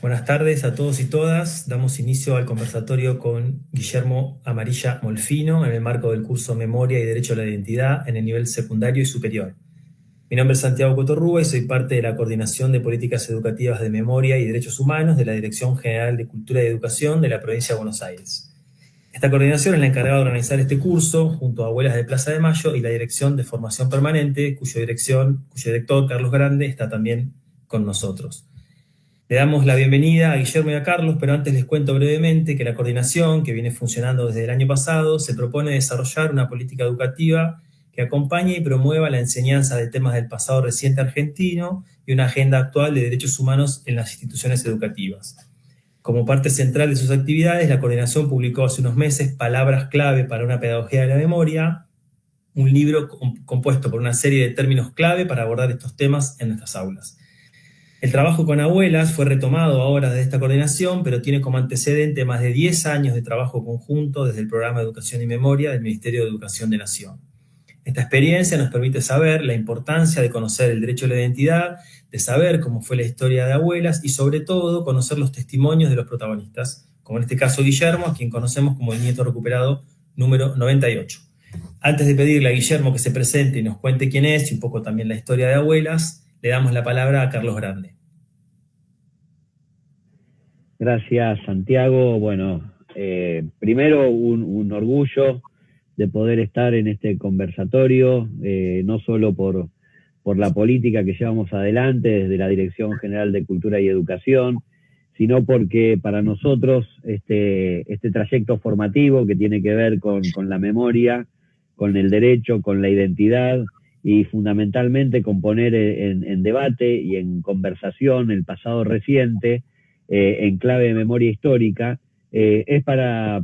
Buenas tardes a todos y todas. Damos inicio al conversatorio con Guillermo Amarilla Molfino en el marco del curso Memoria y Derecho a la Identidad en el nivel secundario y superior. Mi nombre es Santiago Cotorrúa y soy parte de la Coordinación de Políticas Educativas de Memoria y Derechos Humanos de la Dirección General de Cultura y Educación de la Provincia de Buenos Aires. Esta coordinación es la encargada de organizar este curso junto a Abuelas de Plaza de Mayo y la Dirección de Formación Permanente, cuyo director, Carlos Grande, está también con nosotros. Le damos la bienvenida a Guillermo y a Carlos, pero antes les cuento brevemente que la coordinación, que viene funcionando desde el año pasado, se propone desarrollar una política educativa que acompañe y promueva la enseñanza de temas del pasado reciente argentino y una agenda actual de derechos humanos en las instituciones educativas. Como parte central de sus actividades, la coordinación publicó hace unos meses Palabras clave para una pedagogía de la memoria, un libro compuesto por una serie de términos clave para abordar estos temas en nuestras aulas. El trabajo con abuelas fue retomado ahora de esta coordinación, pero tiene como antecedente más de 10 años de trabajo conjunto desde el Programa de Educación y Memoria del Ministerio de Educación de Nación. Esta experiencia nos permite saber la importancia de conocer el derecho a la identidad, de saber cómo fue la historia de abuelas y sobre todo conocer los testimonios de los protagonistas, como en este caso Guillermo, a quien conocemos como el nieto recuperado número 98. Antes de pedirle a Guillermo que se presente y nos cuente quién es y un poco también la historia de abuelas, le damos la palabra a Carlos Grande. Gracias, Santiago. Bueno, primero un orgullo de poder estar en este conversatorio, no solo por la política que llevamos adelante desde la Dirección General de Cultura y Educación, sino porque para nosotros este trayecto formativo que tiene que ver con la memoria, con el derecho, con la identidad y fundamentalmente con poner en debate y en conversación el pasado reciente, en clave de memoria histórica, es para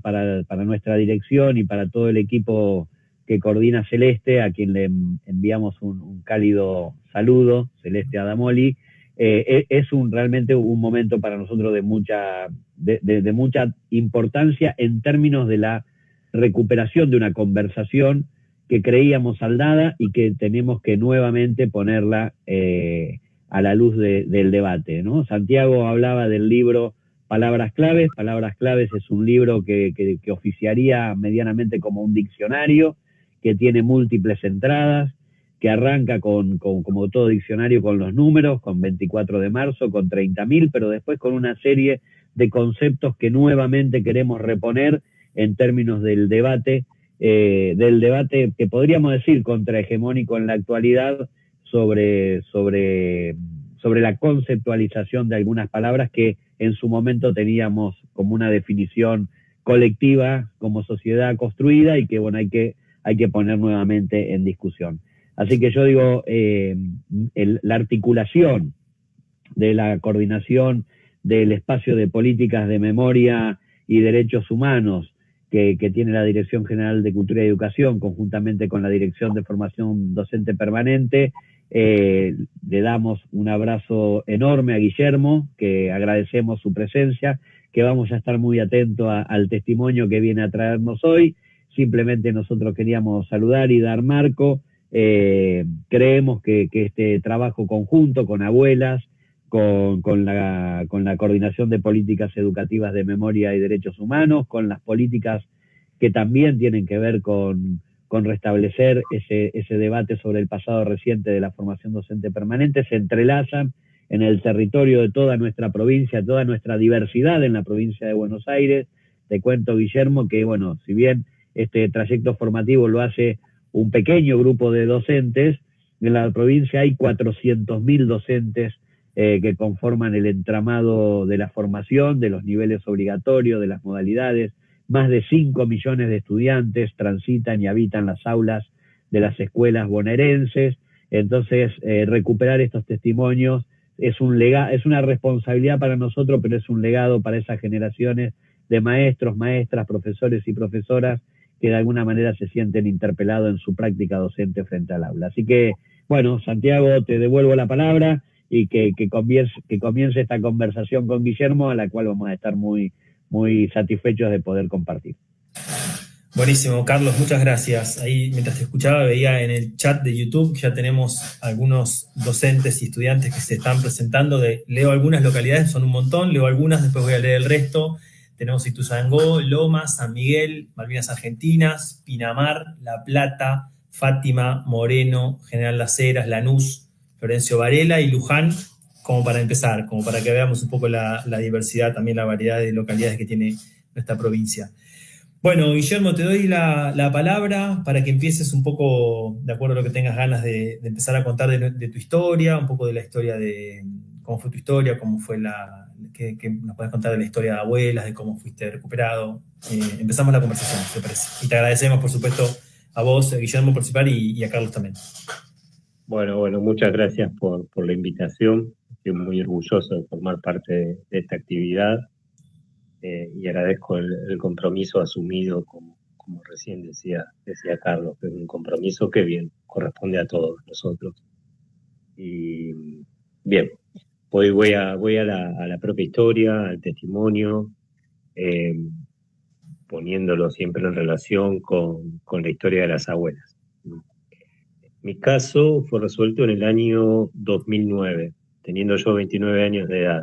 nuestra dirección y para todo el equipo que coordina Celeste, a quien le enviamos un cálido saludo, Celeste Adamoli. Es realmente un momento para nosotros de mucha importancia en términos de la recuperación de una conversación que creíamos saldada y que tenemos que nuevamente ponerla a la luz del debate, ¿no? Santiago hablaba del libro Palabras Claves. Palabras Claves es un libro que oficiaría medianamente como un diccionario, que tiene múltiples entradas, que arranca como todo diccionario con los números, con 24 de marzo, con 30.000, pero después con una serie de conceptos que nuevamente queremos reponer en términos del debate que podríamos decir contrahegemónico en la actualidad, sobre la conceptualización de algunas palabras que en su momento teníamos como una definición colectiva como sociedad construida y que bueno hay que poner nuevamente en discusión. Así que yo digo, la articulación de la coordinación del espacio de políticas de memoria y derechos humanos que tiene la Dirección General de Cultura y Educación, conjuntamente con la Dirección de Formación Docente Permanente. Le damos un abrazo enorme a Guillermo, que agradecemos su presencia, que vamos a estar muy atentos al testimonio que viene a traernos hoy. Simplemente nosotros queríamos saludar y dar marco. Creemos que este trabajo conjunto con abuelas, con la coordinación de políticas educativas de memoria y derechos humanos, con las políticas que también tienen que ver con restablecer ese debate sobre el pasado reciente de la formación docente permanente, se entrelazan en el territorio de toda nuestra provincia, toda nuestra diversidad en la provincia de Buenos Aires. Te cuento, Guillermo, que bueno, si bien este trayecto formativo lo hace un pequeño grupo de docentes, en la provincia hay 400.000 docentes que conforman el entramado de la formación, de los niveles obligatorios, de las modalidades. Más de 5 millones de estudiantes transitan y habitan las aulas de las escuelas bonaerenses. Entonces, recuperar estos testimonios es una responsabilidad para nosotros, pero es un legado para esas generaciones de maestros, maestras, profesores y profesoras que de alguna manera se sienten interpelados en su práctica docente frente al aula. Así que, bueno, Santiago, te devuelvo la palabra y que comience esta conversación con Guillermo, a la cual vamos a estar muy satisfechos de poder compartir. Buenísimo, Carlos, muchas gracias. Ahí mientras te escuchaba veía en el chat de YouTube que ya tenemos algunos docentes y estudiantes que se están presentando. Leo algunas localidades, son un montón, leo algunas, después voy a leer el resto. Tenemos Ituzaingó, Lomas, San Miguel, Malvinas Argentinas, Pinamar, La Plata, Fátima, Moreno, General Las Heras, Lanús, Florencio Varela y Luján, como para empezar, como para que veamos un poco la diversidad, también la variedad de localidades que tiene nuestra provincia. Bueno, Guillermo, te doy la palabra para que empieces un poco, de acuerdo a lo que tengas ganas de empezar a contar de tu historia, un poco de la historia de cómo fue tu historia, cómo fue que nos puedes contar de la historia de abuelas, de cómo fuiste recuperado. Empezamos la conversación, ¿te parece? Y te agradecemos, por supuesto, a vos, Guillermo, por participar y a Carlos también. Bueno, muchas gracias por la invitación. Estoy muy orgulloso de formar parte de esta actividad. Y agradezco el compromiso asumido, como recién decía Carlos, que es un compromiso que bien corresponde a todos nosotros. Y bien, hoy voy a la propia historia, al testimonio, poniéndolo siempre en relación con la historia de las abuelas. Mi caso fue resuelto en el año 2009, teniendo yo 29 años de edad.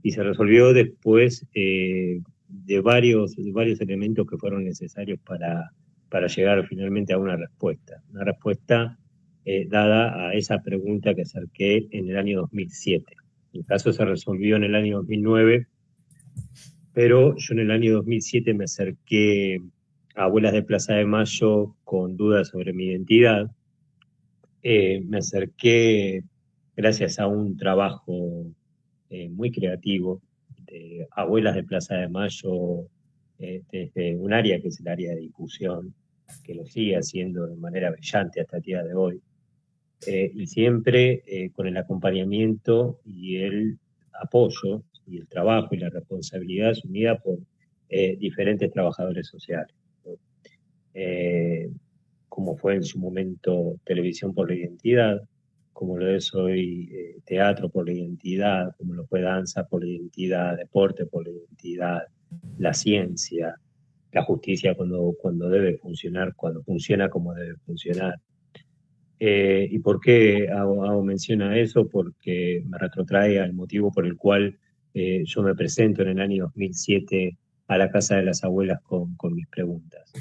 Y se resolvió después de varios elementos que fueron necesarios para llegar finalmente a una respuesta. Una respuesta dada a esa pregunta que acerqué en el año 2007. El caso se resolvió en el año 2009, pero yo en el año 2007 me acerqué a Abuelas de Plaza de Mayo con dudas sobre mi identidad. Me acerqué gracias a un trabajo muy creativo de Abuelas de Plaza de Mayo, desde un área que es el área de difusión, que lo sigue haciendo de manera brillante hasta el día de hoy, y siempre con el acompañamiento y el apoyo y el trabajo y la responsabilidad asumida por diferentes trabajadores sociales, ¿no? Como fue en su momento Televisión por la Identidad, como lo es hoy Teatro por la Identidad, como lo fue Danza por la Identidad, Deporte por la Identidad, la ciencia, la justicia cuando debe funcionar, cuando funciona como debe funcionar. ¿Y por qué hago mención a eso? Porque me retrotrae al motivo por el cual yo me presento en el año 2007 a la Casa de las Abuelas con mis preguntas.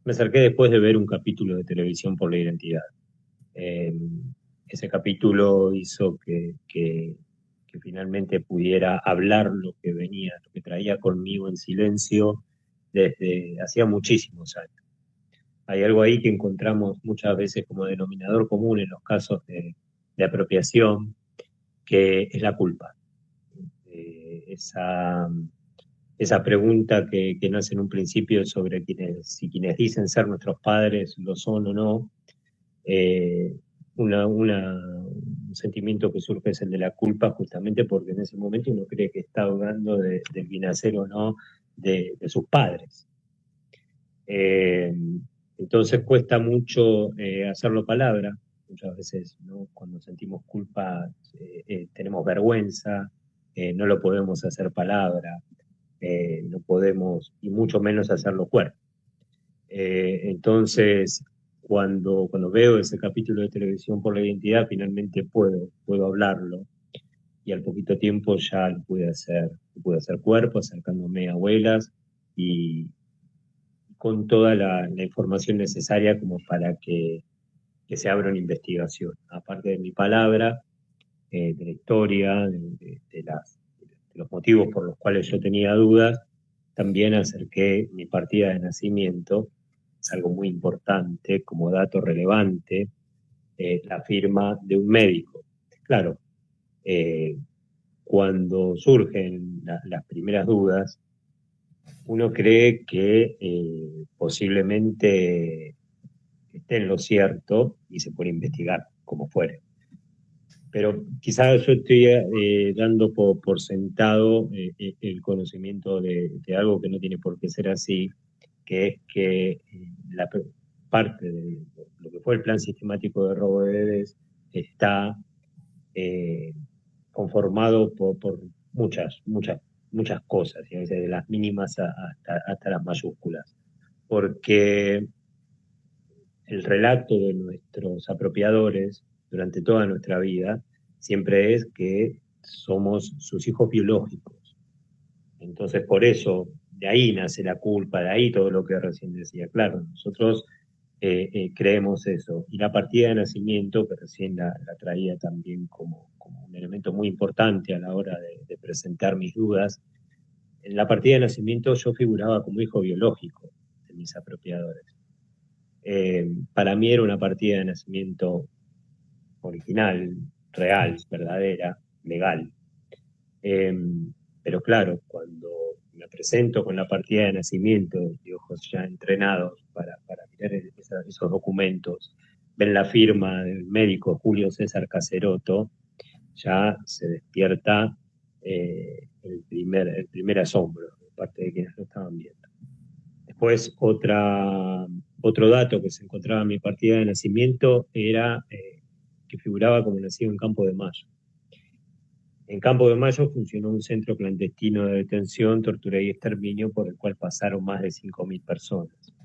Me acerqué después de ver un capítulo de Televisión por la Identidad. Ese capítulo hizo que finalmente pudiera hablar lo que venía, lo que traía conmigo en silencio desde hacía muchísimos años. Hay algo ahí que encontramos muchas veces como denominador común en los casos de apropiación, que es la culpa. Esa pregunta que nace en un principio sobre si quienes dicen ser nuestros padres lo son o no, un sentimiento que surge es el de la culpa, justamente porque en ese momento uno cree que está dudando del bienacer o no de sus padres. Entonces cuesta mucho hacerlo palabra. Muchas veces, ¿no? Cuando sentimos culpa tenemos vergüenza, no lo podemos hacer palabra, no podemos, y mucho menos hacerlo cuerpo. Entonces, cuando veo ese capítulo de Televisión por la Identidad, finalmente puedo hablarlo, y al poquito tiempo ya lo pude hacer cuerpo, acercándome a abuelas y con toda la información necesaria como para que se abra una investigación. Aparte de mi palabra, de la historia, de los motivos por los cuales yo tenía dudas, también acerqué mi partida de nacimiento. Es algo muy importante, como dato relevante, la firma de un médico. Claro, cuando surgen las primeras dudas, uno cree que posiblemente esté en lo cierto y se puede investigar como fuere. Pero quizás yo estoy dando por sentado el conocimiento de algo que no tiene por qué ser así, que es que la parte de lo que fue el plan sistemático de robo de bebés está conformado por muchas cosas, y a veces de las mínimas hasta las mayúsculas. porque el relato de nuestros apropiadores durante toda nuestra vida siempre es que somos sus hijos biológicos. Entonces, por eso, de ahí nace la culpa, de ahí todo lo que recién decía. Claro, nosotros creemos eso. Y la partida de nacimiento, que recién la traía también como un elemento muy importante a la hora de presentar mis dudas, en la partida de nacimiento yo figuraba como hijo biológico de mis apropiadores. Para mí era una partida de nacimiento original, real, verdadera, legal. Pero claro, cuando me presento con la partida de nacimiento y ojos ya entrenados para mirar esos documentos, ven la firma del médico Julio César Caseroto, ya se despierta el primer asombro de parte de quienes lo estaban viendo. Después, otro dato que se encontraba en mi partida de nacimiento era que figuraba como nacido en Campo de Mayo. En Campo de Mayo funcionó un centro clandestino de detención, tortura y exterminio por el cual pasaron más de 5.000 personas,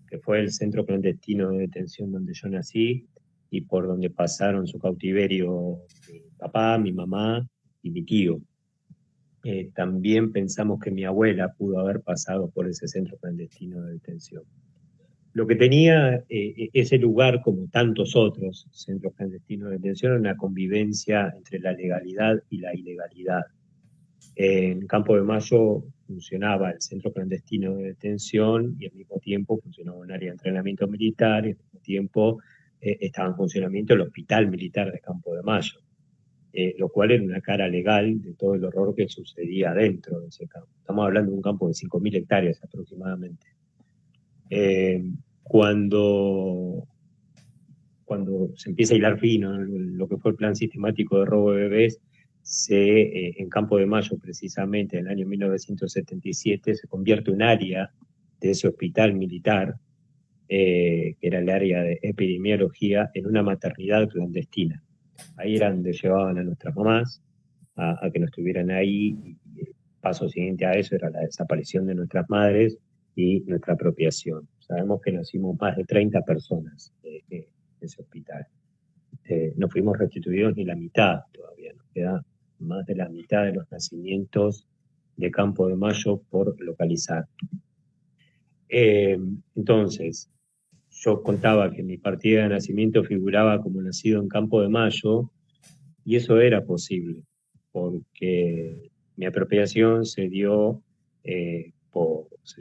que fue el centro clandestino de detención donde yo nací y por donde pasaron su cautiverio mi papá, mi mamá y mi tío. También pensamos que mi abuela pudo haber pasado por ese centro clandestino de detención. Lo que tenía ese lugar, como tantos otros centros clandestinos de detención, era una convivencia entre la legalidad y la ilegalidad. En Campo de Mayo funcionaba el centro clandestino de detención y al mismo tiempo funcionaba un área de entrenamiento militar y al mismo tiempo estaba en funcionamiento el hospital militar de Campo de Mayo. Lo cual era una cara legal de todo el horror que sucedía dentro de ese campo. Estamos hablando de un campo de 5.000 hectáreas aproximadamente. Cuando se empieza a hilar fino lo que fue el plan sistemático de robo de bebés, en Campo de Mayo, precisamente en el año 1977, se convierte un área de ese hospital militar, que era el área de epidemiología, en una maternidad clandestina. Ahí era donde llevaban a nuestras mamás a que no estuvieran ahí, y el paso siguiente a eso era la desaparición de nuestras madres y nuestra apropiación. Sabemos que nacimos más de 30 personas en ese hospital. No fuimos restituidos ni la mitad todavía, nos queda más de la mitad de los nacimientos de Campo de Mayo por localizar. Entonces, yo contaba que mi partida de nacimiento figuraba como nacido en Campo de Mayo, y eso era posible, porque mi apropiación se dio, se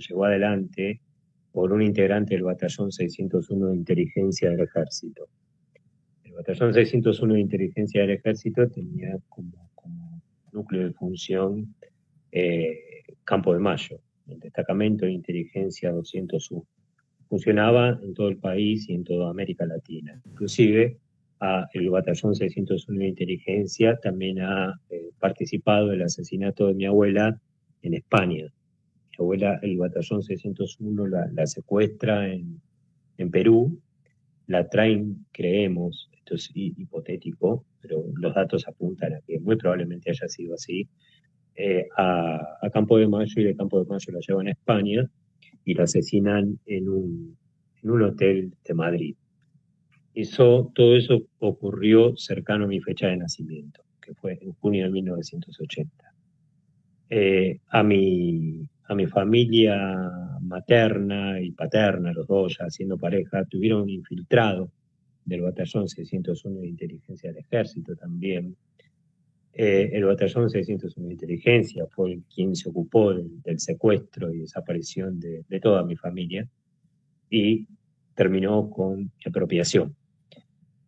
llevó adelante por un integrante del Batallón 601 de Inteligencia del Ejército. El Batallón 601 de Inteligencia del Ejército tenía como núcleo de función Campo de Mayo, el Destacamento de Inteligencia 201. Funcionaba en todo el país y en toda América Latina. Inclusive, el Batallón 601 de Inteligencia también ha participado del asesinato de mi abuela en España. Mi abuela, el Batallón 601 la secuestra en Perú, la traen, creemos, esto es hipotético, pero los datos apuntan a que muy probablemente haya sido así, a Campo de Mayo, y de Campo de Mayo la llevan a España y la asesinan en un hotel de Madrid. Todo eso ocurrió cercano a mi fecha de nacimiento, que fue en junio de 1980. A mi familia materna y paterna, los dos ya siendo pareja, tuvieron un infiltrado del Batallón 601 de Inteligencia del Ejército también. El Batallón 601 de Inteligencia fue quien se ocupó del secuestro y desaparición de toda mi familia, y terminó con apropiación.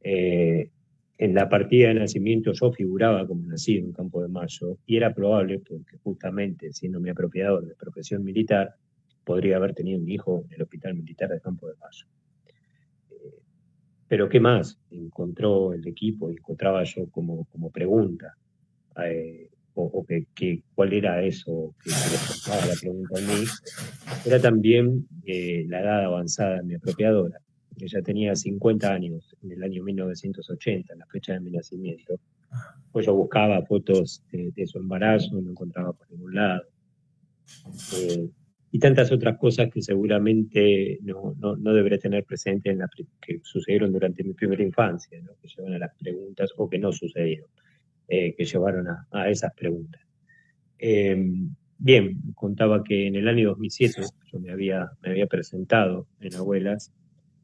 En la partida de nacimiento yo figuraba como nacido en Campo de Mayo, y era probable porque justamente siendo mi apropiador de profesión militar, podría haber tenido un hijo en el hospital militar de Campo de Mayo. Pero ¿qué más encontró el equipo y encontraba yo como pregunta? ¿Cuál era eso que les tocaba la pregunta a mí? Era también la edad avanzada de mi apropiadora. Ella tenía 50 años en el año 1980, en la fecha de mi nacimiento. Pues yo buscaba fotos de su embarazo, no encontraba por ningún lado. y tantas otras cosas que seguramente no deberé tener presente que sucedieron durante mi primera infancia, ¿no? Que llevan a las preguntas, o que no sucedieron, que llevaron a esas preguntas. Bien, contaba que en el año 2007 yo me había presentado en Abuelas.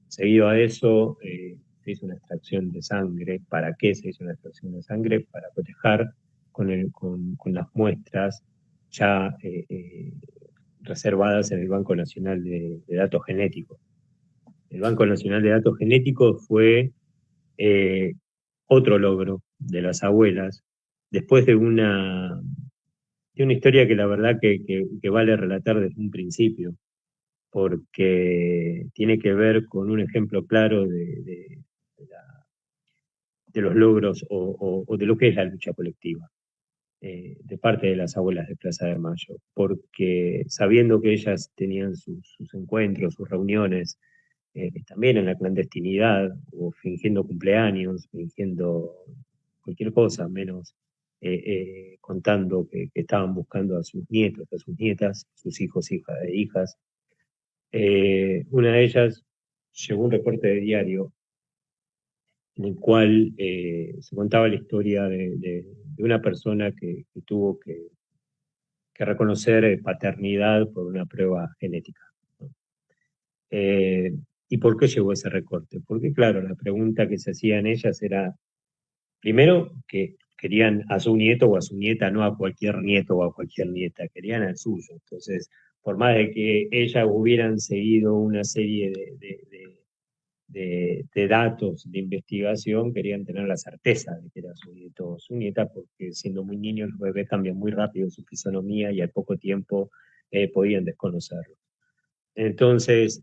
Seguido a eso, se hizo una extracción de sangre. ¿Para qué se hizo una extracción de sangre? Para cotejar con las muestras ya reservadas en el Banco Nacional de Datos Genéticos. El Banco Nacional de Datos Genéticos fue otro logro de las abuelas, después de una historia que la verdad que vale relatar desde un principio, porque tiene que ver con un ejemplo claro de los logros o de lo que es la lucha colectiva de parte de las abuelas de Plaza de Mayo, porque sabiendo que ellas tenían sus encuentros, sus reuniones, también en la clandestinidad, o fingiendo cumpleaños, fingiendo cualquier cosa, menos contando que estaban buscando a sus nietos, a sus nietas, sus hijos, hijas e hijas. Una de ellas llegó un reporte de diario en el cual se contaba la historia de una persona que tuvo que reconocer paternidad por una prueba genética, ¿no? ¿Y por qué llegó ese recorte? Porque, claro, la pregunta que se hacían ellas era, primero, que querían a su nieto o a su nieta, no a cualquier nieto o a cualquier nieta, querían al suyo. Entonces, por más de que ellas hubieran seguido una serie de datos de investigación, querían tener la certeza de que era su nieto o su nieta, porque siendo muy niños los bebés cambian muy rápido su fisonomía y al poco tiempo podían desconocerlo. Entonces,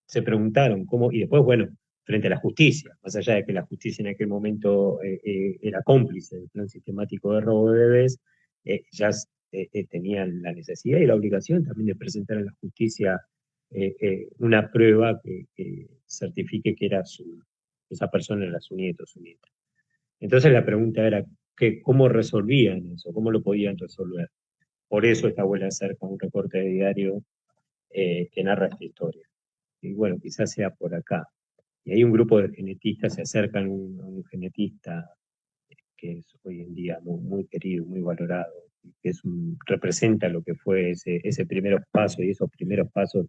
se preguntaron cómo, y después, bueno, frente a la justicia, más allá de que la justicia en aquel momento era cómplice del plan sistemático de robo de bebés, ya tenían la necesidad y la obligación también de presentar a la justicia una prueba que certifique que esa persona era su nieto o su nieta. Entonces la pregunta era cómo resolvían eso, cómo lo podían resolver. Por eso esta abuela acerca un recorte de diario que narra esta historia. Y bueno, quizás sea por acá. Y hay un grupo de genetistas, se acercan a un genetista que es hoy en día muy querido, muy valorado, que representa lo que fue ese primeros pasos y esos primeros pasos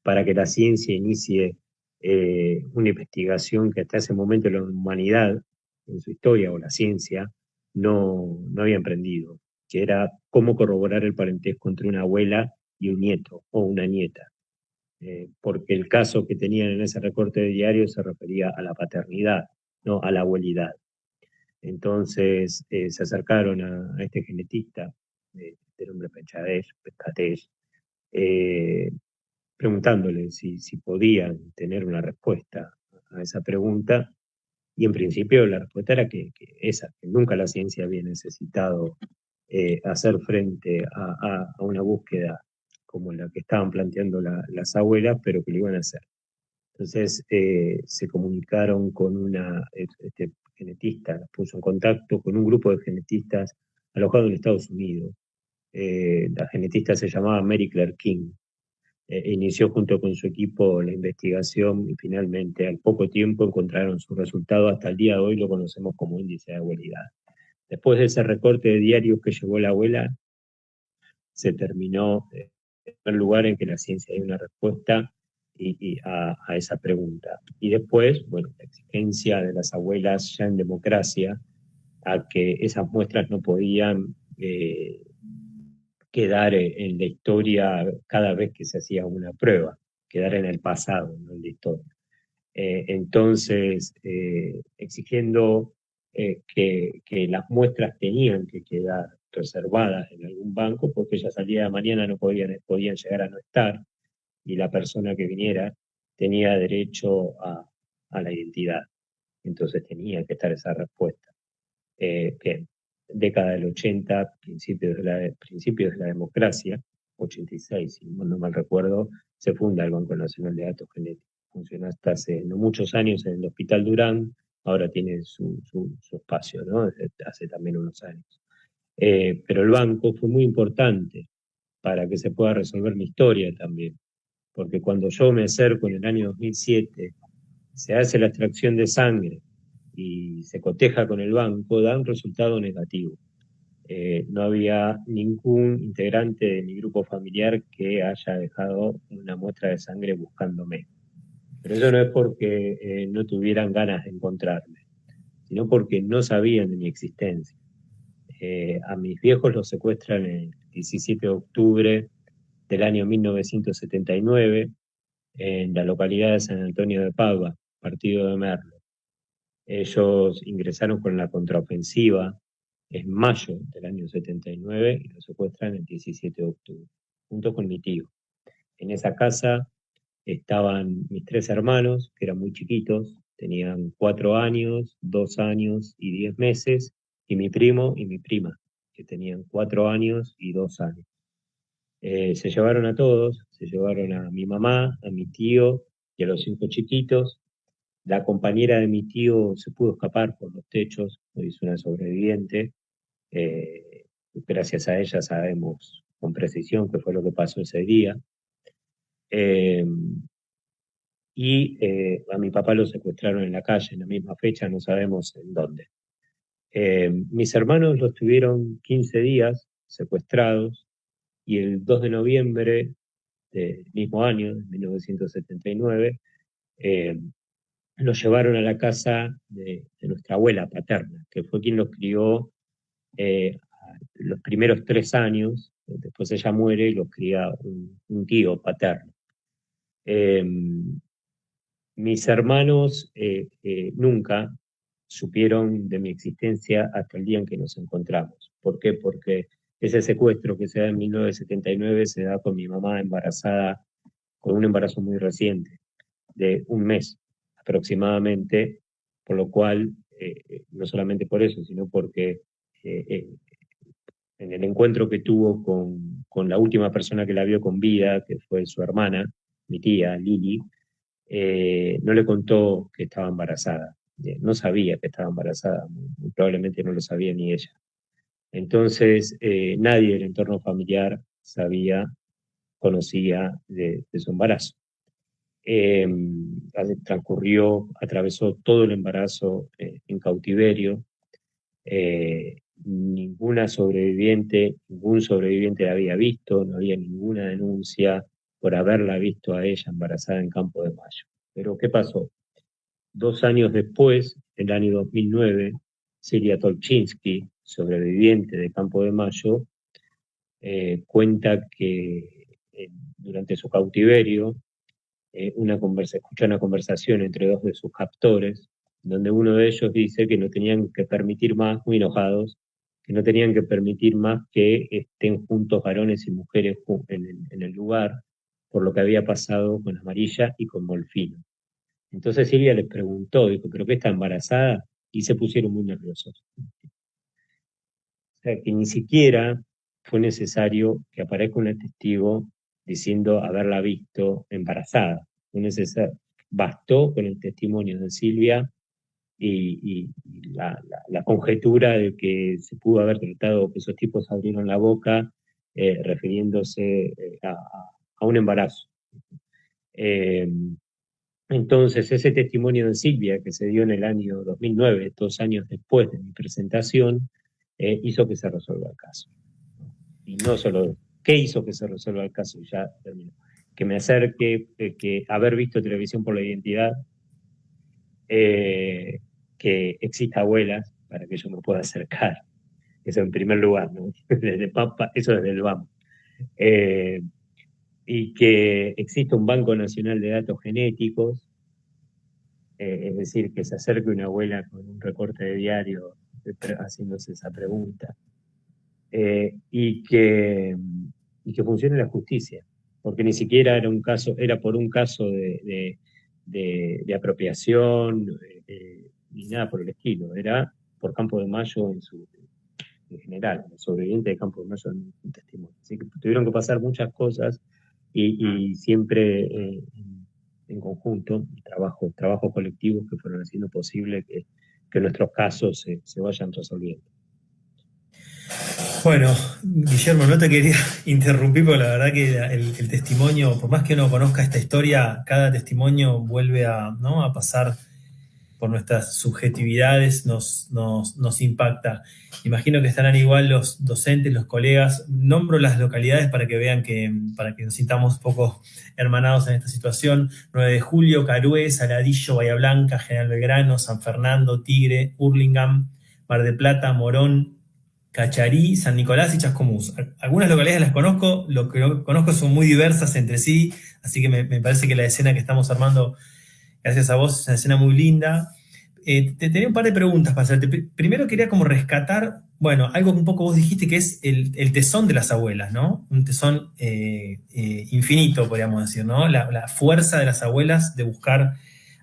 para que la ciencia inicie una investigación que hasta ese momento la humanidad, en su historia, o la ciencia, no había emprendido, que era cómo corroborar el parentesco entre una abuela y un nieto o una nieta. Porque el caso que tenían en ese recorte de diario se refería a la paternidad, no a la abuelidad. Entonces se acercaron a este genetista de nombre Pescateix, preguntándole si podían tener una respuesta a esa pregunta, y en principio la respuesta era que nunca la ciencia había necesitado hacer frente a una búsqueda como la que estaban planteando las abuelas, pero que lo iban a hacer. Entonces se comunicaron con este genetista, puso en contacto con un grupo de genetistas alojados en Estados Unidos. La genetista se llamaba Mary Claire King. Inició junto con su equipo la investigación y finalmente al poco tiempo encontraron su resultado. Hasta el día de hoy lo conocemos como índice de abuelidad. Después de ese recorte de diarios que llevó la abuela, se terminó en primer lugar en que la ciencia dio una respuesta a esa pregunta. Y después, bueno, la exigencia de las abuelas ya en democracia a que esas muestras no podían quedar en la historia cada vez que se hacía una prueba, quedar en el pasado, no en la historia. Entonces, exigiendo que las muestras tenían que quedar reservadas en algún banco, porque ya al día de mañana no podían llegar a no estar, y la persona que viniera tenía derecho a la identidad. Entonces tenía que estar esa respuesta. Bien, década del 80, principios de la democracia, 86, si no mal recuerdo, se funda el Banco Nacional de Datos Genéticos. Funcionó hasta hace no muchos años en el Hospital Durán, ahora tiene su espacio, ¿no? Hace también unos años. Pero el banco fue muy importante para que se pueda resolver mi historia también. Porque cuando yo me acerco en el año 2007, se hace la extracción de sangre y se coteja con el banco, da un resultado negativo. No había ningún integrante de mi grupo familiar que haya dejado una muestra de sangre buscándome. Pero eso no es porque no tuvieran ganas de encontrarme, sino porque no sabían de mi existencia. A mis viejos los secuestran el 17 de octubre del año 1979 en la localidad de San Antonio de Padua, partido de Merlo. Ellos ingresaron con la contraofensiva en mayo del año 79 y los secuestran el 17 de octubre, junto con mi tío. En esa casa estaban mis 3 hermanos, que eran muy chiquitos, tenían 4 años, 2 años y 10 meses, y mi primo y mi prima, que tenían 4 años y 2 años. Se llevaron a todos, se llevaron a mi mamá, a mi tío y a los 5 chiquitos. La compañera de mi tío se pudo escapar por los techos, es una sobreviviente. Gracias a ella sabemos con precisión qué fue lo que pasó ese día. Eh, a mi papá lo secuestraron en la calle en la misma fecha, no sabemos en dónde. Mis hermanos los tuvieron 15 días secuestrados y el 2 de noviembre del mismo año, de 1979, los llevaron a la casa de nuestra abuela paterna, que fue quien los crió los primeros 3 años. Después ella muere y los cría un tío paterno. Mis hermanos nunca supieron de mi existencia hasta el día en que nos encontramos. ¿Por qué? Porque ese secuestro que se da en 1979 se da con mi mamá embarazada, con un embarazo muy reciente, de 1 mes aproximadamente, por lo cual, no solamente por eso, sino porque en el encuentro que tuvo con la última persona que la vio con vida, que fue su hermana, mi tía Lili, no le contó que estaba embarazada. No sabía que estaba embarazada, muy probablemente no lo sabía ni ella. Entonces, nadie del entorno familiar conocía de su embarazo. Atravesó todo el embarazo en cautiverio. Ningún sobreviviente la había visto, no había ninguna denuncia por haberla visto a ella embarazada en Campo de Mayo. Pero ¿qué pasó? 2 años después, en el año 2009, Celia Tolchinsky, sobreviviente de Campo de Mayo, cuenta que durante su cautiverio escucha una conversación entre 2 de sus captores, donde uno de ellos dice que no tenían que permitir más, muy enojados, que no tenían que permitir más que estén juntos varones y mujeres en el lugar, por lo que había pasado con Amarilla y con Molfino. Entonces Silvia les preguntó, dijo, ¿pero qué está embarazada? Y se pusieron muy nerviosos. O sea, que ni siquiera fue necesario que aparezca un testigo diciendo haberla visto embarazada. Bastó con el testimonio de Silvia y la conjetura de que se pudo haber tratado, que esos tipos abrieron la boca refiriéndose a un embarazo. Entonces, ese testimonio de Silvia, que se dio en el año 2009, 2 años después de mi presentación, hizo que se resuelva el caso. Y no solo, ¿qué hizo que se resuelva el caso? Ya terminó. Que me acerque, que haber visto Televisión por la Identidad, que exista Abuelas, para que yo me pueda acercar. Eso en primer lugar, ¿no? Eso desde el vamos. Y que exista un Banco Nacional de Datos Genéticos, es decir, que se acerque una abuela con un recorte de diario haciéndose esa pregunta, y que funcione la justicia, porque ni siquiera era por un caso de apropiación, ni nada por el estilo, era por Campo de Mayo en general, el sobreviviente de Campo de Mayo en un testimonio. Así que tuvieron que pasar muchas cosas y siempre en conjunto, trabajos colectivos que fueron haciendo posible que nuestros casos se vayan resolviendo. Bueno, Guillermo, no te quería interrumpir, porque la verdad que el testimonio, por más que uno conozca esta historia, cada testimonio vuelve a, ¿no?, a pasar por nuestras subjetividades, nos impacta. Imagino que estarán igual los docentes, los colegas. Nombro las localidades para que vean para que nos sintamos un poco hermanados en esta situación. 9 de Julio, Carué, Saladillo, Bahía Blanca, General Belgrano, San Fernando, Tigre, Hurlingham, Mar del Plata, Morón, Cacharí, San Nicolás y Chascomús. Algunas localidades las conozco, lo que no conozco son muy diversas entre sí, así que me parece que la escena que estamos armando, gracias a vos, es una escena muy linda. Te tenía un par de preguntas para hacerte. Primero quería como rescatar, bueno, algo que un poco vos dijiste, que es el tesón de las abuelas, ¿no? Un tesón infinito, podríamos decir, ¿no? La fuerza de las abuelas de buscar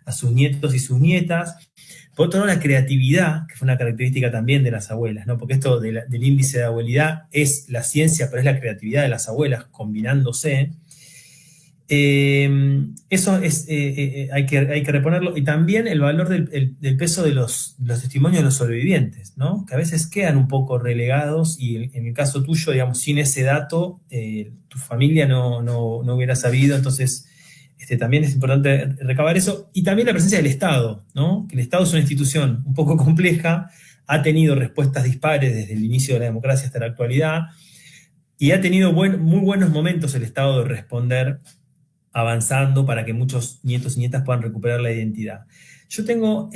a sus nietos y sus nietas. Por otro lado, la creatividad, que fue una característica también de las abuelas, ¿no? Porque esto del índice de abuelidad es la ciencia, pero es la creatividad de las abuelas combinándose. Eso es, hay que reponerlo. Y también el valor del peso de los testimonios de los sobrevivientes, ¿no? Que a veces quedan un poco relegados y en el caso tuyo, digamos, sin ese dato, tu familia no hubiera sabido. Entonces, también es importante recabar eso. Y también la presencia del Estado, ¿no? Que el Estado es una institución un poco compleja, ha tenido respuestas dispares desde el inicio de la democracia hasta la actualidad, y ha tenido muy buenos momentos el Estado de responder avanzando para que muchos nietos y nietas puedan recuperar la identidad. Yo tengo,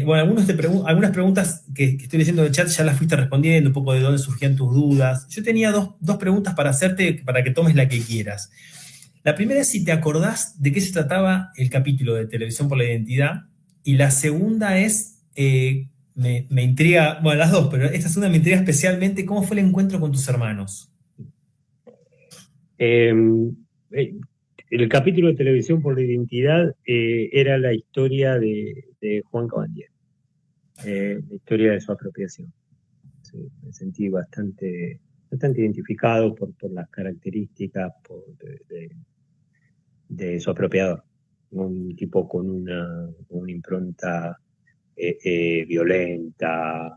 algunas preguntas que estoy leyendo en el chat, ya las fuiste respondiendo, un poco de dónde surgían tus dudas. Yo tenía dos preguntas para hacerte, para que tomes la que quieras. La primera es si te acordás de qué se trataba el capítulo de Televisión por la Identidad, y la segunda es, me intriga, bueno, las dos, pero esta segunda me intriga especialmente, ¿cómo fue el encuentro con tus hermanos? El capítulo de Televisión por la Identidad era la historia de Juan Cabandier, la historia de su apropiación. Sí, me sentí bastante identificado por las características de su apropiador. Un tipo con una impronta violenta,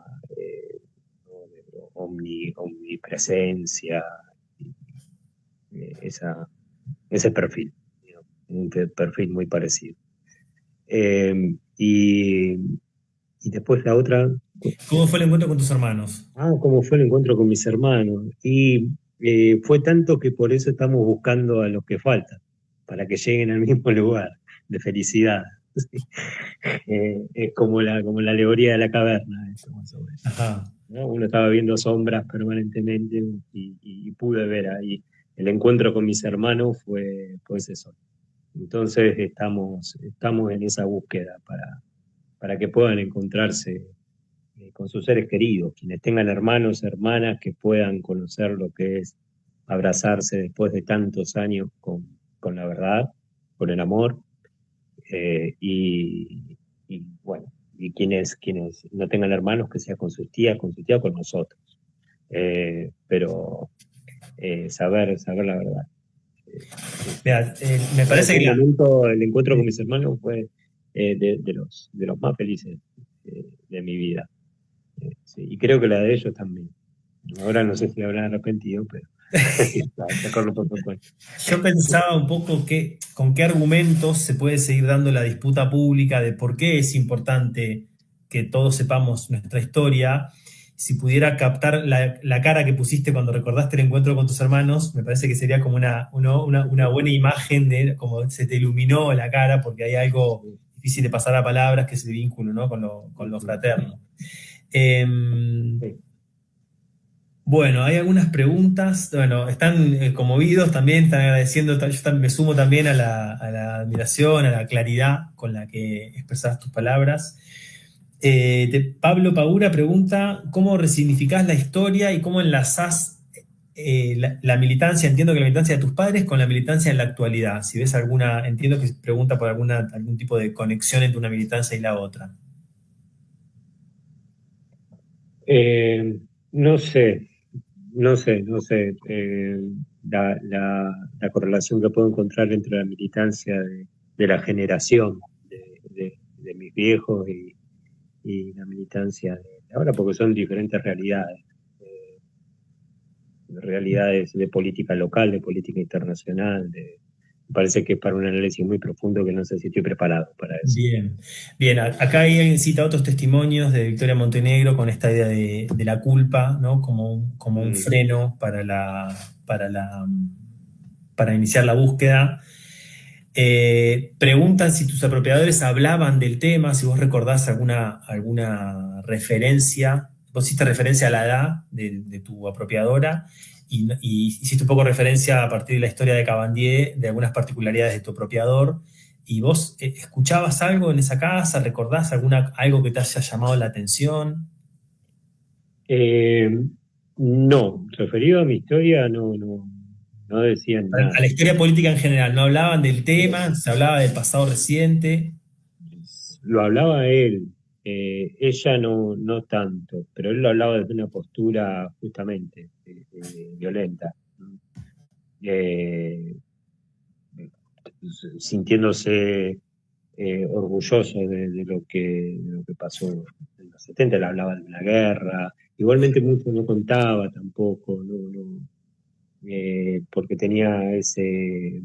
omnipresencia, ese perfil, digamos, un perfil muy parecido. Y después la otra... ¿Cómo fue el encuentro con tus hermanos? ¿Cómo fue el encuentro con mis hermanos? Y fue tanto que por eso estamos buscando a los que faltan, para que lleguen al mismo lugar de felicidad. Es como la alegoría de la caverna, esto más o menos. Ajá. ¿No? Uno estaba viendo sombras permanentemente y pude ver ahí. El encuentro con mis hermanos fue ese sol. Entonces estamos en esa búsqueda para que puedan encontrarse con sus seres queridos, quienes tengan hermanos, hermanas, que puedan conocer lo que es abrazarse después de tantos años con la verdad, con el amor, y bueno, y quienes no tengan hermanos, que sea con sus tías, con nosotros. Pero saber la verdad. Mira, me parece que el encuentro con mis hermanos fue de los más felices de mi vida. Sí, y creo que la de ellos también. Ahora no sé si habrán arrepentido, pero sacarlo por supuesto. Yo pensaba un poco con qué argumentos se puede seguir dando la disputa pública de por qué es importante que todos sepamos nuestra historia. Si pudiera captar la cara que pusiste cuando recordaste el encuentro con tus hermanos, me parece que sería como una buena imagen de cómo se te iluminó la cara, porque hay algo difícil de pasar a palabras, que es el vínculo, ¿no?, con lo fraterno. Bueno, hay algunas preguntas. Bueno, están conmovidos también, están agradeciendo. Yo me sumo también a la admiración, a la claridad con la que expresas tus palabras. Pablo Paura pregunta: ¿cómo resignificás la historia y cómo enlazás la militancia? Entiendo que la militancia de tus padres con la militancia en la actualidad. Si ves entiendo que pregunta por algún tipo de conexión entre una militancia y la otra. No sé. La correlación que puedo encontrar entre la militancia de la generación de mis viejos y la militancia de ahora, porque son diferentes realidades. realidades de política local, de política internacional. Me parece que es para un análisis muy profundo que no sé si estoy preparado para eso. Bien, bien. Acá alguien cita otros testimonios de Victoria Montenegro con esta idea de la culpa, ¿no? Como un freno para iniciar la búsqueda. Preguntan si tus apropiadores hablaban del tema, si vos recordás alguna referencia. Vos hiciste referencia a la edad de tu apropiadora y hiciste un poco referencia a partir de la historia de Cabandier, de algunas particularidades de tu apropiador. ¿Y vos escuchabas algo en esa casa? ¿Recordás algo que te haya llamado la atención? No, referido a mi historia, no decían nada. A la historia política en general, ¿no hablaban del tema? ¿Se hablaba del pasado reciente? Lo hablaba él, ella no tanto, pero él lo hablaba desde una postura justamente violenta, sintiéndose orgulloso de lo que pasó en los 70. Él hablaba de una guerra, igualmente mucho no contaba tampoco, porque tenía ese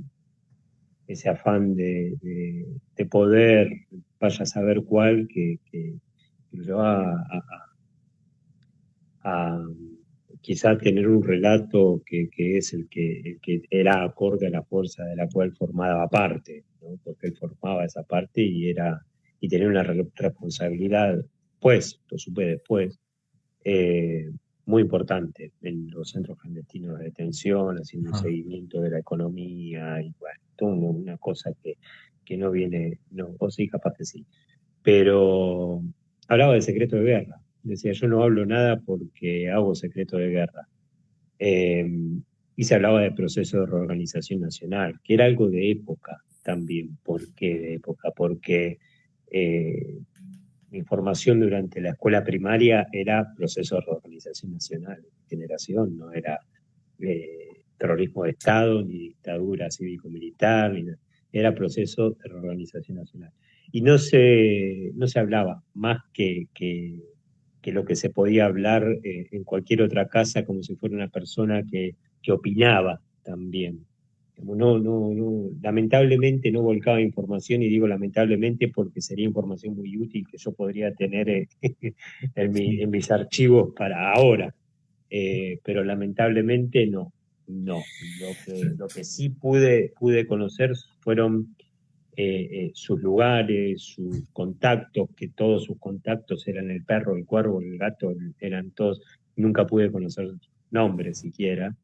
afán de poder, vaya a saber cuál, que lo lleva a quizá tener un relato que es el que era acorde a la fuerza de la cual formaba parte, ¿no? Porque él formaba esa parte y tenía una responsabilidad, pues, lo supe después, muy importante en los centros clandestinos de detención, haciendo un seguimiento de la economía y bueno, toda una cosa que no viene, no, o sí, capaz que sí. Pero hablaba de secreto de guerra. Decía, yo no hablo nada porque hago secreto de guerra. Y se hablaba de proceso de reorganización nacional, que era algo de época también. ¿Por qué de época? Porque mi formación durante la escuela primaria era proceso de reorganización nacional, generación, no era terrorismo de Estado, ni dictadura cívico-militar, era proceso de reorganización nacional. Y no se hablaba más que lo que se podía hablar en cualquier otra casa, como si fuera una persona que opinaba también. Lamentablemente no volcaba información, y digo lamentablemente porque sería información muy útil que yo podría tener en mis archivos para ahora, pero lamentablemente no. Lo que sí pude conocer fueron sus lugares, sus contactos, que todos sus contactos eran el perro, el cuervo, el gato, eran todos. Nunca pude conocer nombres siquiera,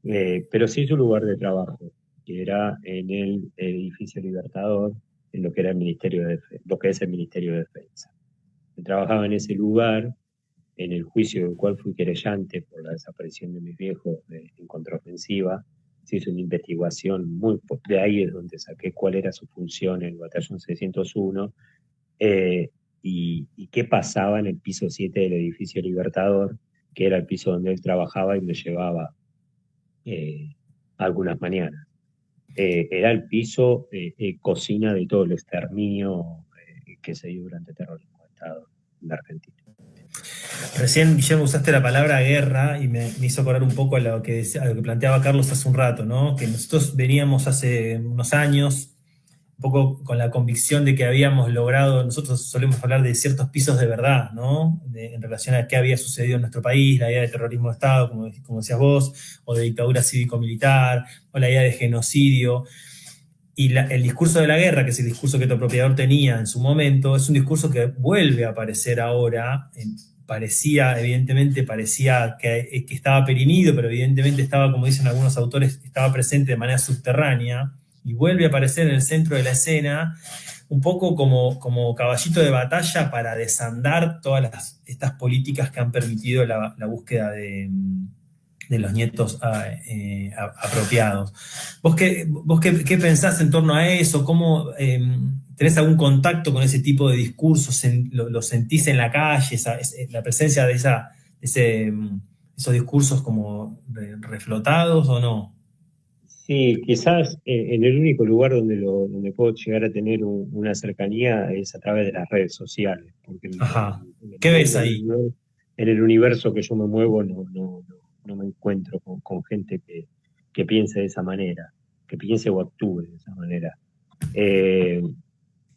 pero sí su lugar de trabajo, que era en el edificio Libertador, en lo que era el Ministerio de Defensa, lo que es el Ministerio de Defensa. Trabajaba en ese lugar, en el juicio del cual fui querellante por la desaparición de mis viejos en contraofensiva. Se hizo una investigación de ahí es donde saqué cuál era su función en el batallón 601 y qué pasaba en el piso 7 del edificio Libertador, que era el piso donde él trabajaba y me llevaba algunas mañanas. Era el piso cocina de todo el exterminio que se dio durante el terrorismo de Estado en la Argentina. Recién, Guillermo, usaste la palabra guerra y me hizo acordar un poco a lo que planteaba Carlos hace un rato, ¿no? Que nosotros veníamos hace unos años un poco con la convicción de que habíamos logrado, nosotros solemos hablar de ciertos pisos de verdad, ¿no? En relación a qué había sucedido en nuestro país, la idea de terrorismo de Estado, como decías vos, o de dictadura cívico-militar, o la idea de genocidio. Y el discurso de la guerra, que es el discurso que tu apropiador tenía en su momento, es un discurso que vuelve a aparecer ahora. Evidentemente parecía que estaba perimido, pero evidentemente estaba, como dicen algunos autores, estaba presente de manera subterránea, y vuelve a aparecer en el centro de la escena, un poco como caballito de batalla para desandar todas estas políticas que han permitido la búsqueda de los nietos apropiados. ¿Vos qué pensás en torno a eso? ¿Cómo tenés algún contacto con ese tipo de discursos? ¿Lo sentís en la calle, la presencia de esos discursos como reflotados o no? Sí, quizás en el único lugar donde puedo llegar a tener una cercanía es a través de las redes sociales. Porque Ajá. ¿Qué ves ahí? En el universo que yo me muevo no me encuentro con gente que piense de esa manera, que piense o actúe de esa manera.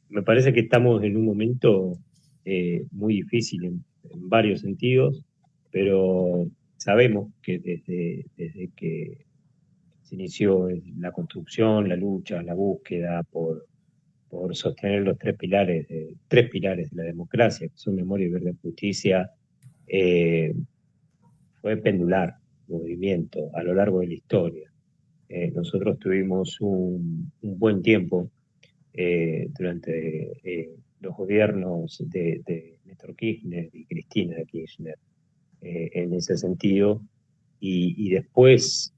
Me parece que estamos en un momento muy difícil en varios sentidos, pero sabemos que desde que se inició la construcción, la lucha, la búsqueda por sostener los tres pilares de la democracia, que son memoria, verdad y justicia, eh, fue pendular el movimiento a lo largo de la historia. Nosotros tuvimos un buen tiempo durante los gobiernos de Néstor Kirchner y Cristina Kirchner en ese sentido, y después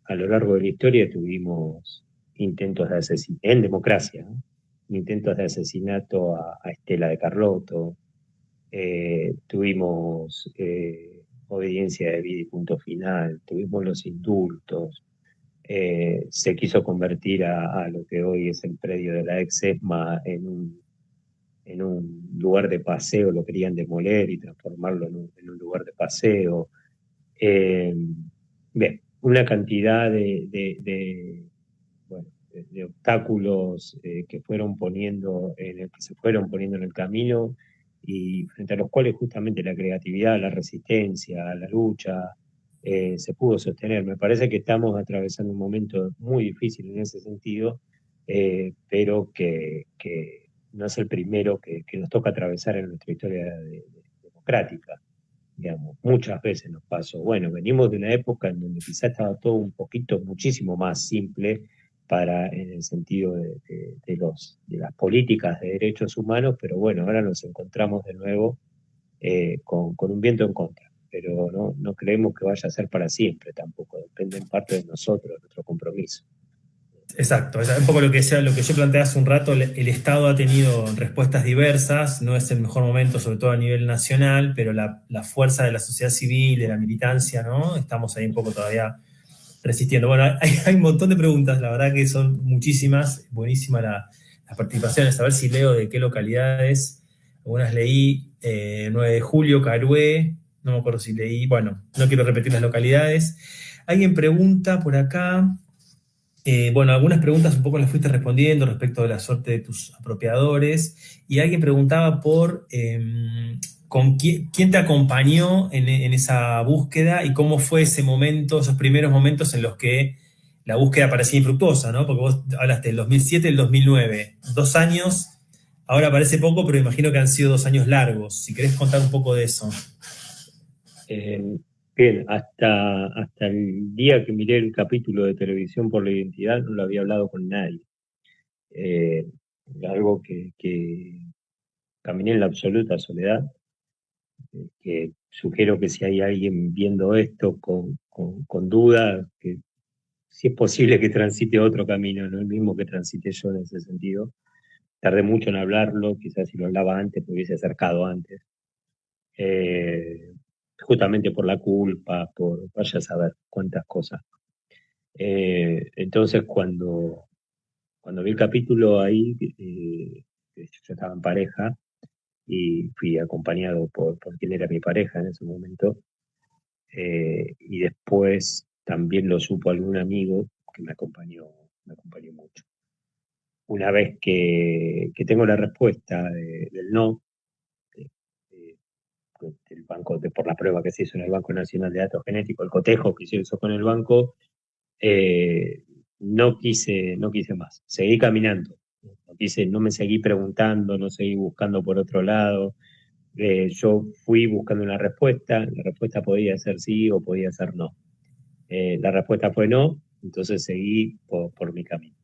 a lo largo de la historia tuvimos intentos de asesinato, en democracia, ¿no? Intentos de asesinato a Estela de Carlotto, tuvimos obediencia de vida y punto final, tuvimos los indultos, se quiso convertir a lo que hoy es el predio de la ex ESMA en un lugar de paseo, lo querían demoler y transformarlo en un lugar de paseo. Bien, una cantidad bueno, de obstáculos que se fueron poniendo en el camino y frente a los cuales justamente la creatividad, la resistencia, la lucha se pudo sostener. Me parece que estamos atravesando un momento muy difícil en ese sentido, pero que no es el primero que nos toca atravesar en nuestra historia democrática. Digamos, muchas veces nos pasó. Bueno, venimos de una época en donde quizá estaba todo un poquito, muchísimo más simple en el sentido de las políticas de derechos humanos, pero bueno, ahora nos encontramos de nuevo con un viento en contra. Pero no creemos que vaya a ser para siempre tampoco, depende en parte de nosotros, de nuestro compromiso. Exacto, es un poco lo que yo planteé hace un rato. El Estado ha tenido respuestas diversas, no es el mejor momento, sobre todo a nivel nacional, pero la fuerza de la sociedad civil, de la militancia, ¿no? Estamos ahí un poco todavía resistiendo. Bueno, hay un montón de preguntas, la verdad que son muchísimas, buenísima las participaciones, a ver si leo de qué localidades. Algunas leí, 9 de julio, Carué, no me acuerdo si leí, bueno, no quiero repetir las localidades. Alguien pregunta por acá. Bueno, algunas preguntas un poco las fuiste respondiendo respecto de la suerte de tus apropiadores, y alguien preguntaba por con quién te acompañó en esa búsqueda y cómo fue ese momento, esos primeros momentos en los que la búsqueda parecía infructuosa, ¿no? Porque vos hablaste del 2007 y el 2009, 2 años, ahora parece poco, pero imagino que han sido 2 años largos. Si querés contar un poco de eso. Bien, hasta el día que miré el capítulo de Televisión por la Identidad no lo había hablado con nadie. Algo que caminé en la absoluta soledad, que sugiero que si hay alguien viendo esto con dudas, que si es posible que transite otro camino, no el mismo que transité yo en ese sentido. Tardé mucho en hablarlo, quizás si lo hablaba antes me hubiese acercado antes. Justamente por la culpa, vaya a saber cuántas cosas. Entonces cuando vi el capítulo ahí, yo estaba en pareja y fui acompañado por quien era mi pareja en ese momento, y después también lo supo algún amigo que me acompañó mucho. Una vez que tengo la respuesta del no, del banco, por la prueba que se hizo en el Banco Nacional de Datos Genéticos, el cotejo que se hizo con el banco, no quise más, seguí caminando, no me seguí preguntando, no seguí buscando por otro lado. Yo fui buscando una respuesta, la respuesta podía ser sí o podía ser no. La respuesta fue no, entonces seguí por mi camino.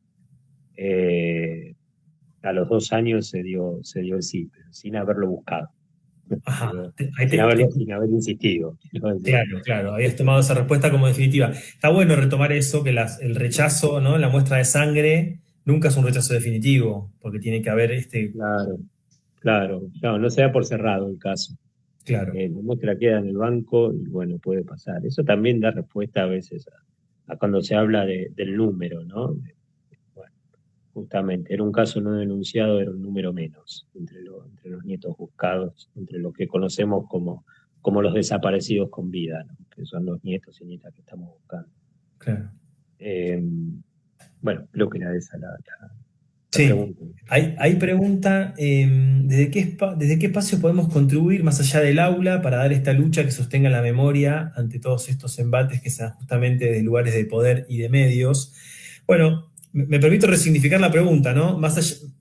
A los 2 años se dio el sí, pero sin haberlo buscado. Ajá. Sin haber insistido. Claro, habías tomado esa respuesta como definitiva. Está bueno retomar eso, que el rechazo, ¿no? La muestra de sangre nunca es un rechazo definitivo, porque tiene que haber Claro, no se da por cerrado el caso. Claro. La muestra queda en el banco y bueno, puede pasar. Eso también da respuesta a veces a cuando se habla del número, ¿no? Bueno, justamente, era un caso no denunciado, era un número menos entre los nietos buscados, entre lo que conocemos como como los desaparecidos con vida, ¿no? Que son los nietos y nietas que estamos buscando. Claro. Bueno, creo que era esa la Sí, pregunta. hay pregunta, ¿desde qué espacio podemos contribuir más allá del aula para dar esta lucha que sostenga la memoria ante todos estos embates que se dan justamente de lugares de poder y de medios? Bueno, me permito resignificar la pregunta, ¿no?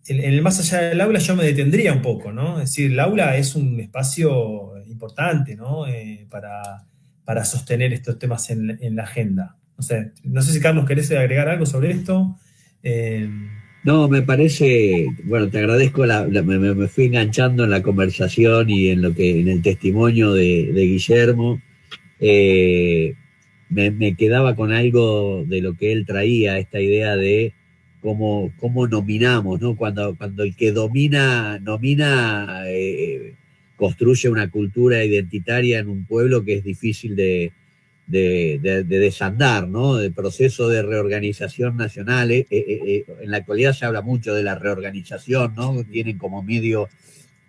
En el más allá del aula yo me detendría un poco, ¿no? Es decir, el aula es un espacio importante, ¿no? Para sostener estos temas en la agenda. No sé si Carlos querés agregar algo sobre esto. No, me parece, bueno, te agradezco, me fui enganchando en la conversación y en el testimonio de Guillermo. Me quedaba con algo de lo que él traía, esta idea de cómo nominamos, ¿no? Cuando el que nomina, construye una cultura identitaria en un pueblo que es difícil de desandar, ¿no? El proceso de reorganización nacional. En la actualidad se habla mucho de la reorganización, ¿no? Tienen como medio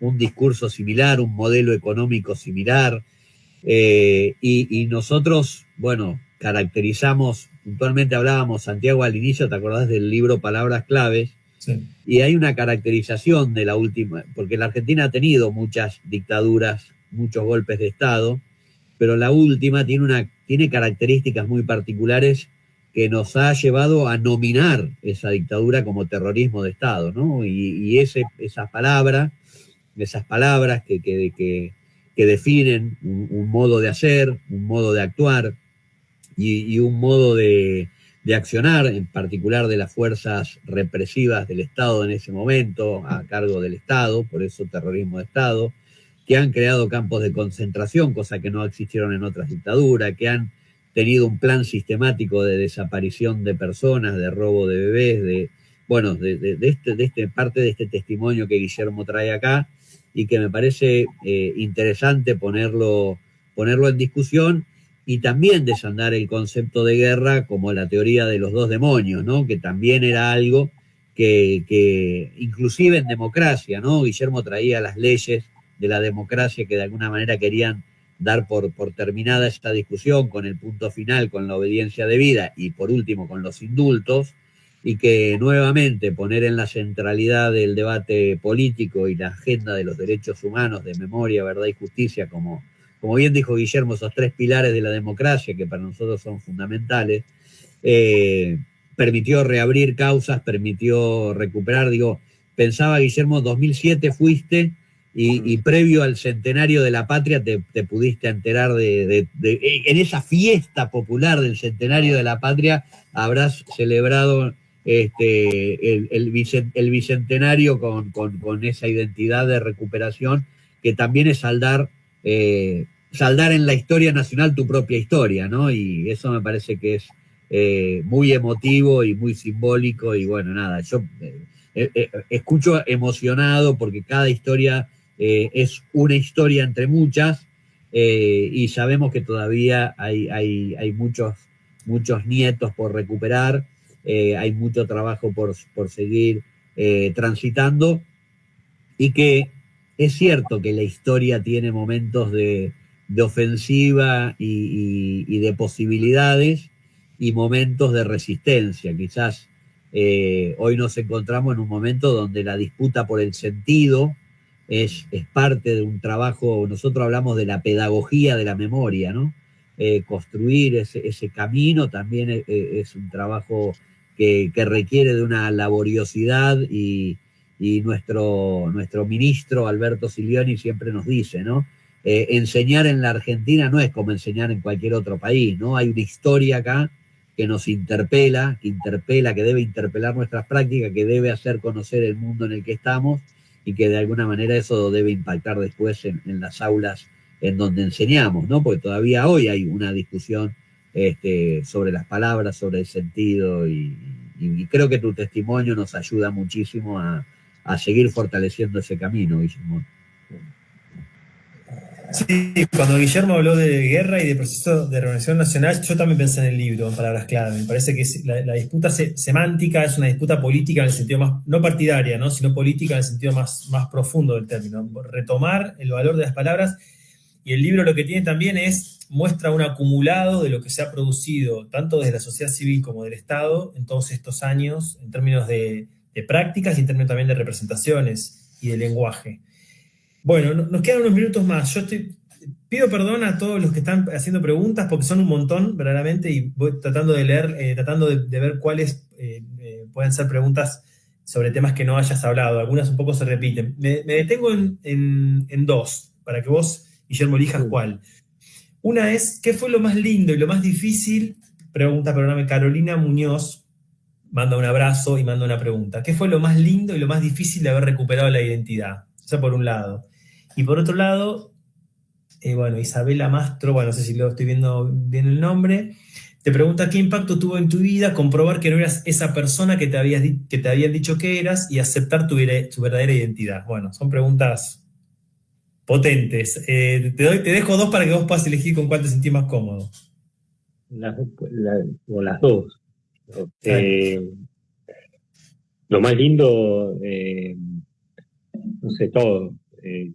un discurso similar, un modelo económico similar, y nosotros, bueno, caracterizamos, puntualmente hablábamos, Santiago, al inicio, ¿te acordás del libro Palabras Claves? Sí. Y hay una caracterización de la última, porque la Argentina ha tenido muchas dictaduras, muchos golpes de Estado, pero la última tiene características muy particulares que nos ha llevado a nominar esa dictadura como terrorismo de Estado, ¿no? Y esas palabras que definen un modo de hacer, un modo de actuar y un modo de accionar, en particular de las fuerzas represivas del Estado en ese momento, a cargo del Estado, por eso terrorismo de Estado, que han creado campos de concentración, cosa que no existieron en otras dictaduras, que han tenido un plan sistemático de desaparición de personas, de robo de bebés, parte de este testimonio que Guillermo trae acá, y que me parece interesante ponerlo en discusión, y también desandar el concepto de guerra como la teoría de los dos demonios, ¿no? Que también era algo que inclusive en democracia, ¿no? Guillermo traía las leyes de la democracia que de alguna manera querían dar por terminada esta discusión, con el punto final, con la obediencia debida y por último con los indultos, y que nuevamente poner en la centralidad del debate político y la agenda de los derechos humanos, de memoria, verdad y justicia, como bien dijo Guillermo, esos tres pilares de la democracia que para nosotros son fundamentales, permitió reabrir causas, permitió recuperar. Pensaba, Guillermo, 2007 fuiste y previo al centenario de la patria te pudiste enterar en esa fiesta popular del centenario de la patria habrás celebrado el bicentenario con esa identidad de recuperación, que también es saldar en la historia nacional tu propia historia, ¿no? Y eso me parece que es muy emotivo y muy simbólico. Y bueno, nada, yo escucho emocionado porque cada historia es una historia entre muchas, y sabemos que todavía hay muchos nietos por recuperar, hay mucho trabajo por seguir transitando, y que es cierto que la historia tiene momentos de ofensiva y de posibilidades, y momentos de resistencia. Quizás hoy nos encontramos en un momento donde la disputa por el sentido es parte de un trabajo. Nosotros hablamos de la pedagogía de la memoria, ¿no? Construir ese camino también es un trabajo que requiere de una laboriosidad, y nuestro ministro Alberto Silioni siempre nos dice, ¿no? Enseñar en la Argentina no es como enseñar en cualquier otro país, ¿no? Hay una historia acá que nos interpela, que debe interpelar nuestras prácticas, que debe hacer conocer el mundo en el que estamos, y que de alguna manera eso debe impactar después en las aulas en donde enseñamos, ¿no? Porque todavía hoy hay una discusión sobre las palabras, sobre el sentido, y creo que tu testimonio nos ayuda muchísimo a seguir fortaleciendo ese camino, Guillermo. Sí, cuando Guillermo habló de guerra y de proceso de reorganización nacional, yo también pensé en el libro, en palabras clave. Me parece que la disputa semántica es una disputa política en el sentido más, no partidaria, ¿no? Sino política en el sentido más profundo del término. Retomar el valor de las palabras Y el libro lo que tiene también muestra un acumulado de lo que se ha producido, tanto desde la sociedad civil como del Estado, en todos estos años, en términos de prácticas y en términos también de representaciones y de lenguaje. Bueno, nos quedan unos minutos más. Pido perdón a todos los que están haciendo preguntas, porque son un montón, verdaderamente, y voy tratando de leer, tratando de ver cuáles pueden ser preguntas sobre temas que no hayas hablado. Algunas un poco se repiten. Me detengo en dos, para que vos, Guillermo, elijas cuál. Una es, ¿qué fue lo más lindo y lo más difícil? Pregunta, perdóname, Carolina Muñoz, manda un abrazo y manda una pregunta. ¿Qué fue lo más lindo y lo más difícil de haber recuperado la identidad? Eso por un lado. Y por otro lado, bueno, Isabela Mastro, bueno, no sé si lo estoy viendo bien el nombre, te pregunta qué impacto tuvo en tu vida comprobar que no eras esa persona que te habían dicho que eras y aceptar tu verdadera identidad. Bueno, son preguntas potentes. Te dejo dos para que vos puedas elegir con cuál te sentís más cómodo. O las dos. Lo más lindo, no sé, todo.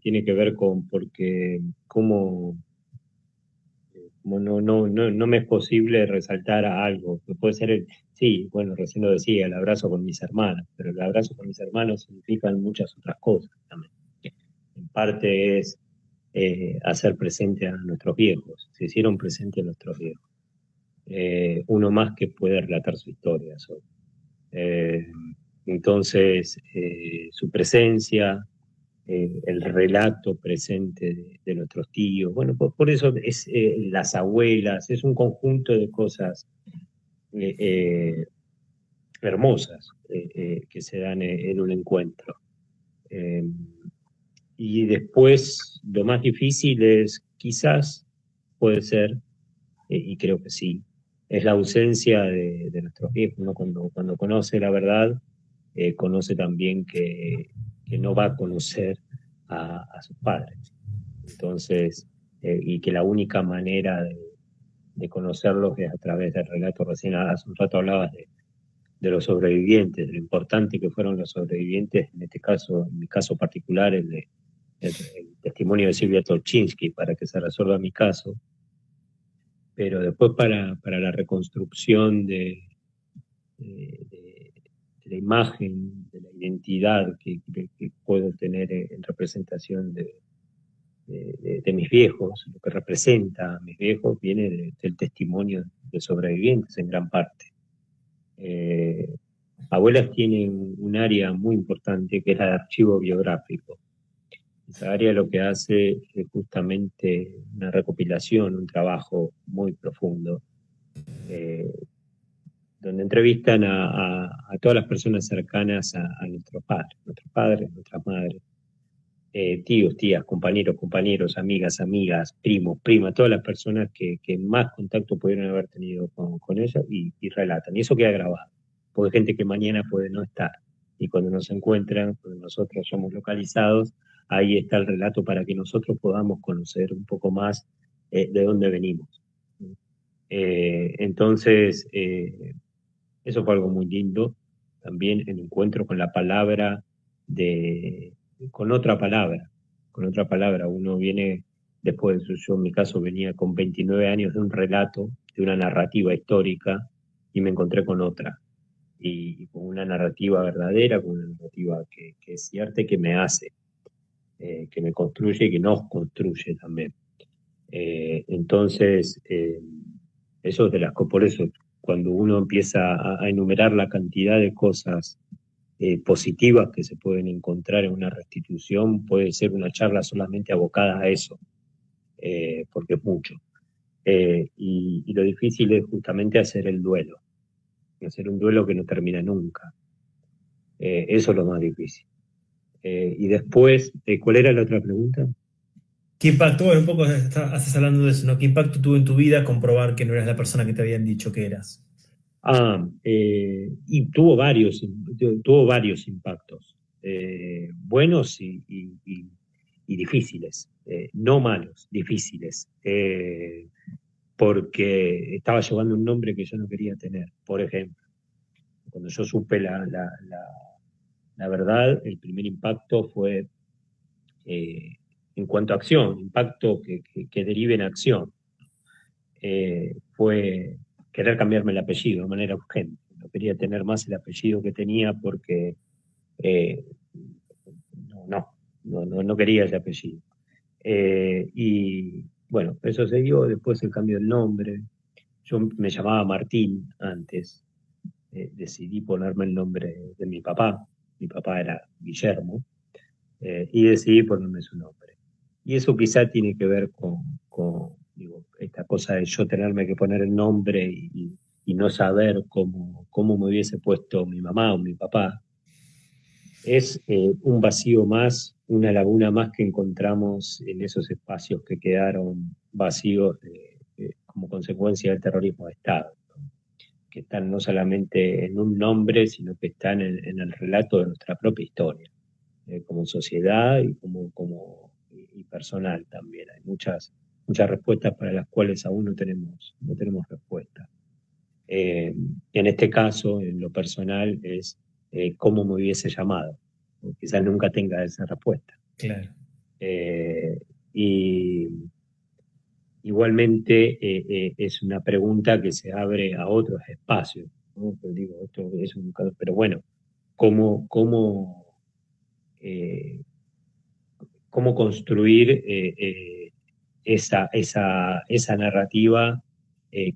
Tiene que ver porque como no me es posible resaltar algo. Puede ser, sí, bueno, recién lo decía, el abrazo con mis hermanos, pero el abrazo con mis hermanos significan muchas otras cosas también. En parte es hacer presente a nuestros viejos, se hicieron presente a nuestros viejos. Uno más que puede relatar su historia. Entonces, su presencia, el relato presente de nuestros tíos, bueno, por eso es las abuelas, es un conjunto de cosas hermosas que se dan en un encuentro. Y después, lo más difícil es, quizás, puede ser, y creo que sí, es la ausencia de nuestros viejos, ¿no? Cuando conoce la verdad, conoce también que no va a conocer a sus padres. Entonces, y que la única manera de conocerlos es a través del relato. Recién hace un rato hablabas de los sobrevivientes, de lo importante que fueron los sobrevivientes, en este caso, en mi caso particular, el testimonio de Silvia Tolchinsky, para que se resuelva mi caso. Pero después para la reconstrucción de la imagen, de la identidad que puedo tener en representación de mis viejos, lo que representa a mis viejos viene del testimonio de sobrevivientes en gran parte. Abuelas tienen un área muy importante que es la de archivo biográfico. Esa área lo que hace es justamente una recopilación, un trabajo muy profundo, donde entrevistan a todas las personas cercanas a nuestros padres, nuestras madres, tíos, tías, compañeros, amigas, primos, primas, todas las personas que más contacto pudieron haber tenido con ella y relatan. Y eso queda grabado, porque hay gente que mañana puede no estar. Y cuando nos encuentran, cuando nosotros somos localizados, ahí está el relato para que nosotros podamos conocer un poco más de dónde venimos. Entonces, eso fue algo muy lindo. También el encuentro con la palabra, con otra palabra. Uno viene, después, yo en mi caso venía con 29 años de un relato, de una narrativa histórica, y me encontré con otra. Y con una narrativa verdadera, con una narrativa que es cierta y que me hace, que me construye y que nos construye también. Entonces, eso es por eso, cuando uno empieza a enumerar la cantidad de cosas positivas que se pueden encontrar en una restitución, puede ser una charla solamente abocada a eso, porque es mucho. Y lo difícil es justamente hacer el duelo, hacer un duelo que no termina nunca. Eso es lo más difícil. Y después, ¿cuál era la otra pregunta? ¿Qué impacto? Bueno, un poco estás hablando de eso, ¿no? ¿Qué impacto tuvo en tu vida comprobar que no eras la persona que te habían dicho que eras? Y tuvo varios impactos, buenos y difíciles, no malos, difíciles, porque estaba llevando un nombre que yo no quería tener. Por ejemplo, cuando yo supe la verdad, el primer impacto fue en cuanto a acción, impacto que derive en acción, fue querer cambiarme el apellido de manera urgente. No quería tener más el apellido que tenía porque no quería ese apellido. Y bueno, eso se dio, después el cambio del nombre. Yo me llamaba Martín antes, decidí ponerme el nombre de mi papá era Guillermo, y decidí ponerme su nombre. Y eso quizá tiene que ver con digo, esta cosa de yo tenerme que poner el nombre y no saber cómo me hubiese puesto mi mamá o mi papá. Es un vacío más, una laguna más que encontramos en esos espacios que quedaron vacíos como consecuencia del terrorismo de Estado, ¿no? Que están no solamente en un nombre, sino que están en el relato de nuestra propia historia, como sociedad y personal también. Hay muchas respuestas para las cuales aún no tenemos respuesta. En este caso, en lo personal, es cómo me hubiese llamado. Quizás nunca tenga esa respuesta. Claro. Y igualmente es una pregunta que se abre a otros espacios, ¿no? Pero digo, esto es un caso, pero bueno, ¿cómo construir esa narrativa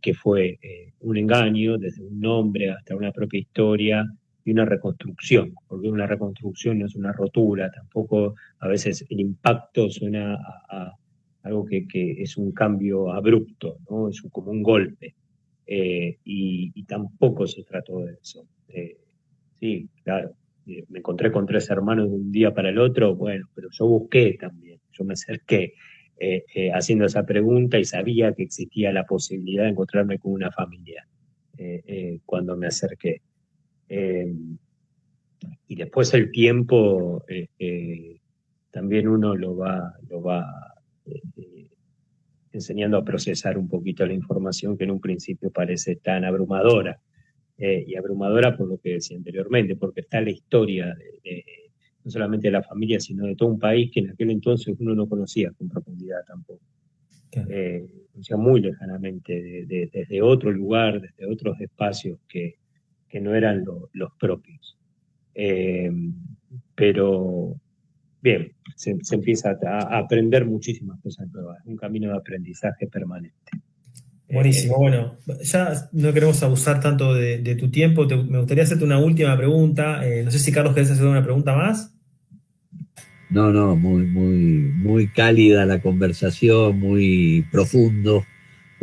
que fue un engaño, desde un nombre hasta una propia historia y una reconstrucción, porque una reconstrucción no es una rotura, tampoco a veces el impacto suena a algo que es un cambio abrupto, ¿no? Es como un golpe, y tampoco se trató de eso. Sí, claro, me encontré con 3 hermanos de un día para el otro, bueno, pero yo busqué también, yo me acerqué haciendo esa pregunta y sabía que existía la posibilidad de encontrarme con una familia cuando me acerqué. Y después el tiempo también uno lo va enseñando a procesar un poquito la información que en un principio parece tan abrumadora. Y abrumadora por lo que decía anteriormente, porque está la historia no solamente de la familia, sino de todo un país que en aquel entonces uno no conocía con profundidad tampoco. Claro. Conocía muy lejanamente, desde otro lugar, desde otros espacios que no eran los propios. Pero bien, se empieza a aprender muchísimas cosas nuevas, un camino de aprendizaje permanente. Buenísimo. Bueno, ya no queremos abusar tanto de tu tiempo. Me gustaría hacerte una última pregunta. No sé si Carlos querés hacer una pregunta más. No, muy cálida la conversación, muy profundo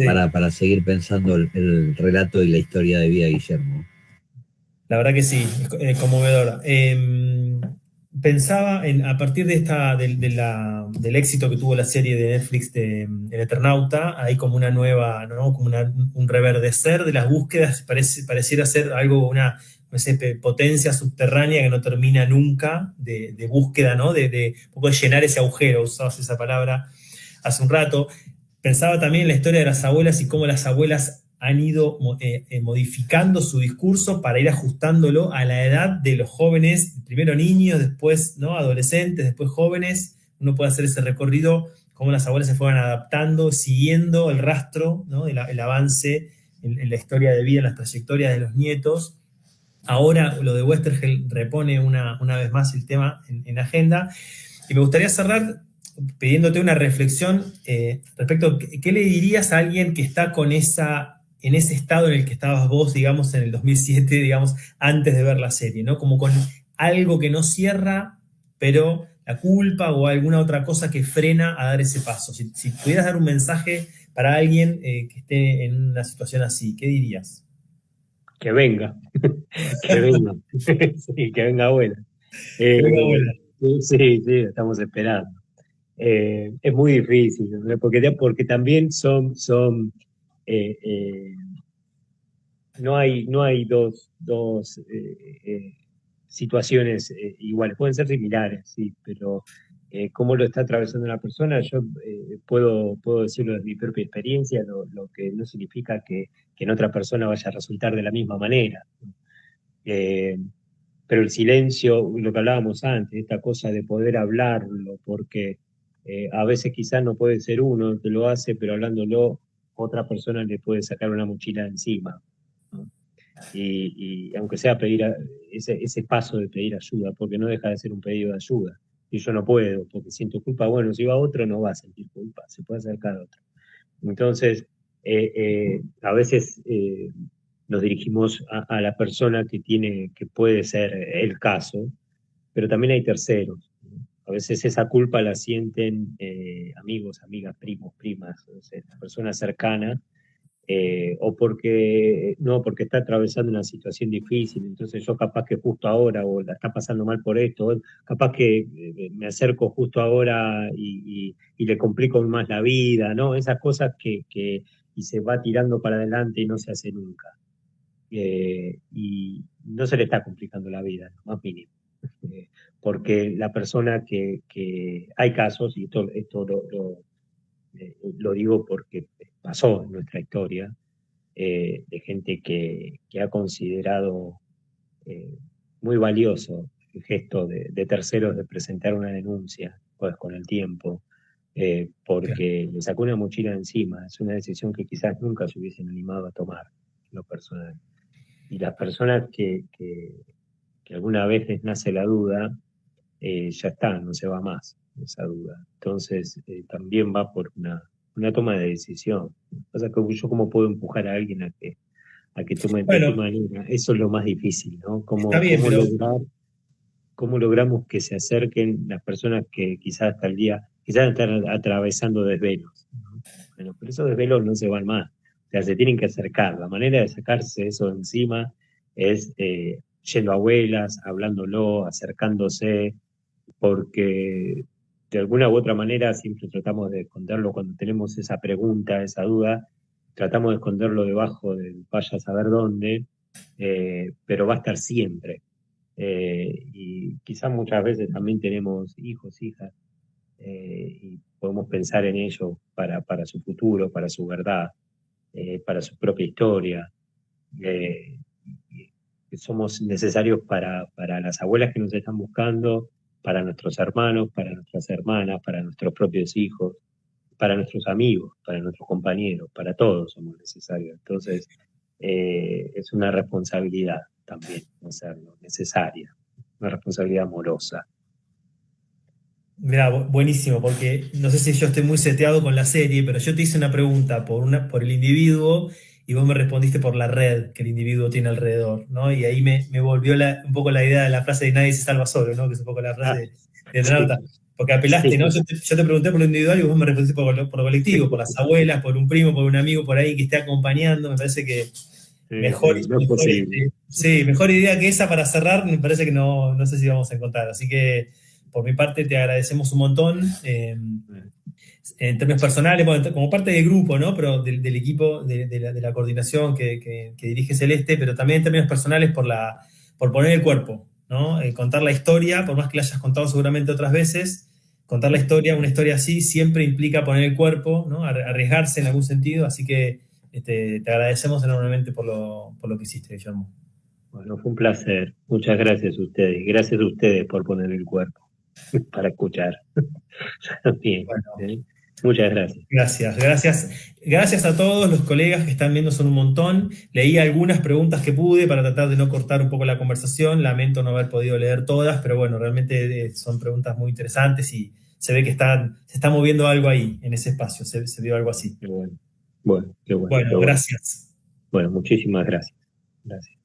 Sí. para seguir pensando el relato y la historia de vida de Guillermo. La verdad que sí, es conmovedor. Pensaba a partir de del éxito que tuvo la serie de Netflix de El Eternauta, hay como una nueva, ¿no? Como un reverdecer de las búsquedas, pareciera ser algo, una potencia subterránea que no termina nunca de búsqueda, ¿no? De un poco de llenar ese agujero, usabas esa palabra hace un rato. Pensaba también en la historia de las abuelas y cómo las abuelas han ido modificando su discurso para ir ajustándolo a la edad de los jóvenes, primero niños, después, ¿no?, adolescentes, después jóvenes. Uno puede hacer ese recorrido, cómo las abuelas se fueron adaptando, siguiendo el rastro, ¿no?, el avance en la historia de vida, en las trayectorias de los nietos. Ahora lo de Westergel repone una vez más el tema en agenda. Y me gustaría cerrar pidiéndote una reflexión respecto a qué le dirías a alguien que está en ese estado en el que estabas vos, digamos, en el 2007, digamos, antes de ver la serie, ¿no? Como con algo que no cierra, pero la culpa o alguna otra cosa que frena a dar ese paso. Si pudieras dar un mensaje para alguien que esté en una situación así, ¿qué dirías? Que venga, que venga, sí, que venga abuela. Sí, estamos esperando. Es muy difícil, ¿no? Porque también no hay dos situaciones iguales, pueden ser similares, sí, pero cómo lo está atravesando una persona, yo puedo decirlo de mi propia experiencia, lo que no significa que en otra persona vaya a resultar de la misma manera. Pero el silencio, lo que hablábamos antes, esta cosa de poder hablarlo, porque A veces quizás no puede ser uno el que lo hace, pero hablándolo, otra persona le puede sacar una mochila de encima, ¿no? Y aunque sea pedir ese paso de pedir ayuda, porque no deja de ser un pedido de ayuda. Y yo no puedo, porque siento culpa. Bueno, si va otro, no va a sentir culpa, se puede acercar a otro. Entonces, a veces nos dirigimos a la persona que puede ser el caso, pero también hay terceros, ¿no? A veces esa culpa la sienten amigos, amigas, primos, primas, o sea, personas cercanas, o porque está atravesando una situación difícil, entonces yo capaz que justo ahora, o la está pasando mal por esto, o capaz que me acerco justo ahora y le complico más la vida, ¿no? Esas cosas y se va tirando para adelante y no se hace nunca. Y no se le está complicando la vida, lo más mínimo. Porque la persona que hay casos, y esto lo digo porque pasó en nuestra historia, de gente que ha considerado eh, muy valioso el gesto de terceros de presentar una denuncia pues, con el tiempo, porque le sacó una mochila de encima. Es una decisión que quizás nunca se hubiesen animado a tomar en lo personal. Y las personas que alguna vez les nace la duda, ya está, no se va más esa duda. Entonces, también va por una toma de decisión. O sea, que yo cómo puedo empujar a alguien a que tome de qué Bueno, manera. Eso es lo más difícil, ¿no? está bien, pero Cómo logramos que se acerquen las personas que quizás hasta el día, quizás están atravesando desvelos, ¿no? Bueno, pero esos desvelos no se van más. O sea, se tienen que acercar. La manera de sacarse eso de encima es yendo a abuelas, hablándolo, acercándose, porque de alguna u otra manera siempre tratamos de esconderlo cuando tenemos esa pregunta, esa duda, tratamos de esconderlo debajo del vaya a saber dónde, pero va a estar siempre. Y quizás muchas veces también tenemos hijos, hijas, y podemos pensar en ellos para su futuro, para su verdad, para su propia historia. eh, que somos necesarios para las abuelas que nos están buscando, para nuestros hermanos, para nuestras hermanas, para nuestros propios hijos, para nuestros amigos, para nuestros compañeros, para todos somos necesarios. Entonces, es una responsabilidad también hacerlo, necesaria, una responsabilidad amorosa. mira, buenísimo, porque no sé si yo estoy muy seteado con la serie, pero yo te hice una pregunta por el individuo y vos me respondiste por la red que el individuo tiene alrededor, ¿no? Y ahí me volvió un poco la idea de la frase de nadie se salva solo, ¿no? Que es un poco la frase Ah, de sí, Renata. Porque apelaste, sí, ¿no? Yo te pregunté por lo individual y vos me respondiste por lo colectivo, por las abuelas, por un primo, por un amigo por ahí que esté acompañando. Me parece que sí, sí, no es posible. sí, mejor idea que esa para cerrar, me parece que no sé si vamos a encontrar. Así que por mi parte te agradecemos un montón. En términos personales, bueno, como parte del grupo, ¿no? Pero del equipo, de la coordinación que dirige Celeste, pero también en términos personales por poner el cuerpo, ¿no? Contar la historia, por más que la hayas contado seguramente otras veces, contar la historia, una historia así, siempre implica poner el cuerpo, ¿no? Arriesgarse en algún sentido, así que te agradecemos enormemente por lo que hiciste, Guillermo. Bueno, fue un placer. Muchas gracias a ustedes. Gracias a ustedes por poner el cuerpo para escuchar. Bien, Bueno, ¿eh? Muchas gracias. gracias a todos los colegas que están viendo, son un montón. Leí algunas preguntas que pude para tratar de no cortar un poco la conversación. Lamento no haber podido leer todas, pero bueno, realmente son preguntas muy interesantes y se ve que se está moviendo algo ahí, en ese espacio, se vio algo así. Qué bueno. Bueno, qué bueno, qué Bueno, bueno. gracias. Bueno, muchísimas gracias. Gracias.